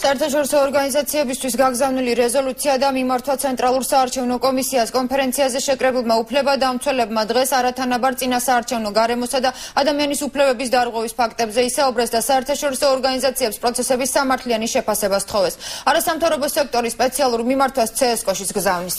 საერთაშორისო ორგანიზაციებისთვის გაგზავნილი რეზოლუცია და მიმართვა ცენტრალურ საარჩევნო კომისიას კონფერენციაზე შეკრებილმა უფლებადამცველებმა დღეს არათანაბარ წინასაარჩევნო გარემოსა და ადამიანის უფლებების დარღვევის ფაქტებზე ისაუბრეს და საერთაშორისო ორგანიზაციებს პროცესების სამართლიანი შეფასება სთხოვეს. არასამთავრობო სექტორის სპეციალურ მიმართვას CSKO-შიც გზავნის.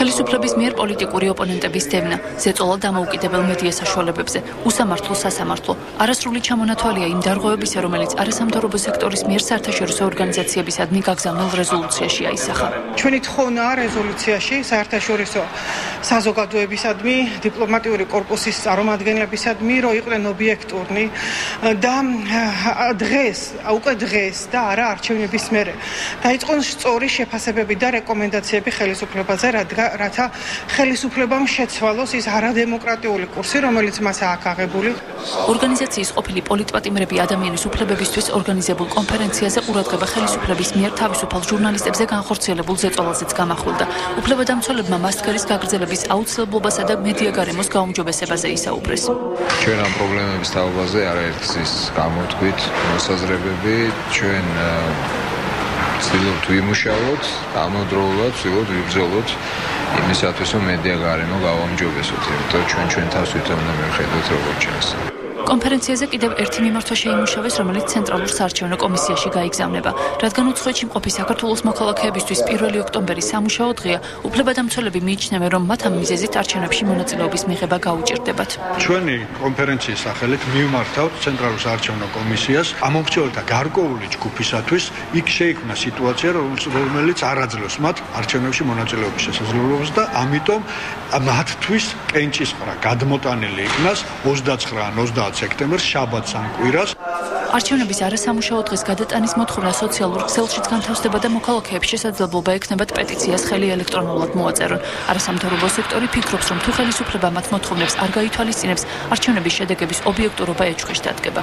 ხელისუფლების მიერ პოლიტიკური ოპონენტების დევნა, ზეწოლა დამოუკიდებელ მედია საშუალებებზე, უსამართლო სასამართლო, არასრული ჩამონათვალია იმ დარღვევებისა, რომელიც არასამთავრობო სექტორის მიერ საერთაშორისო ორგანიზაციებისადმი გაგზავნილ რეზოლუციაში აისახა. ჩვენი თხოვნაა რეზოლუციაში საერთაშორისო საზოგადოებისადმი, დიპლომატიური კორპუსის წარმომადგენლებისადმი, რომ იყვნენ ობიექტურნი და უკვე დღეს და არა არჩევნების მერე დაიწყონ სწორი შეფასებები და რეკომენდაციები ხელისუფლებაზე, რათა ხელისუფლებამ შეცვალოს ის არადემოკრატიული კურსი, რომელიც მას აქვს აღებული. ორგანიზაციის ყოფილი პოლიტპატიმრები ადამიანის უფლებებისთვის ორგანიზებულ კონფერენციაზე ყურადღება ხელისუფლების მიერ თავისუფალ ჟურნალისტებზე განხორციელებულ ზეწოლაზეც გამახვილდა. უფლებადამცველებმა მასტგერის გაგრძელების აუცილებლობასა და მედია გარემოს გაუმჯობესებაზე ისაუბრეს. ჩვენ ამ პრობლემების თაობაზე არაერთგზის გამოთქვით მოსაზრებები, ჩვენ ვცდილობთ ვიმუშაოთ, ამავდროულად ვცდილობთ ვიბრძოლოთ იმისათვის, რომ მედია გარემო გავაუმჯობესოთ, იმიტომ ჩვენ თავს თვითონ უნდა მივხედოთ როგორც ჩანს. კონფერენციაზე კიდევ ერთი მიმართვა შეიმუშავეს, რომელიც ცენტრალურ საარჩევნო კომისიაში გაიგზავნება. რადგან უცხოეთში მყოფი საქართველოს მოქალაქეებისთვის 1 ოქტომბერი სამუშაო დღეა, უფლებადამცველები მიიჩნევენ, რომ მათ ამ მიზეზით არჩევნებში მონაწილეობის მიღება გაუჭირდებათ. ჩვენი კონფერენციის სახელით მივმართავთ ცენტრალურ საარჩევნო კომისიას ამომრჩეველთა გარკვეული ჯგუფისათვის იქ შეიქმნა სიტუაცია, რომელიც არ აძლევს მათ არჩევნებში მონაწილეობის შესაძლებლობას და ამიტომ მათთვის კენჭისყრა გადმოტანილი იქნას 29 ან 30 სექტემბერს შაბათს ან კვირას. არჩევნების არასამუშაო დღეს გადატანის მოთხოვნა სოციალურ ქსელშიც განთავსდება და მოქალაქეებს შესაძლებლობა ექნებათ პეტიციას ხელი ელექტრონულად მოაწერონ. არასამთავრობო სექტორი ფიქრობს, რომ თუ ხელისუფლება მათ მოთხოვნებს არ გაითვალისწინებს, არჩევნების შედეგების ობიექტურობა ეჭვქვეშ დადგება.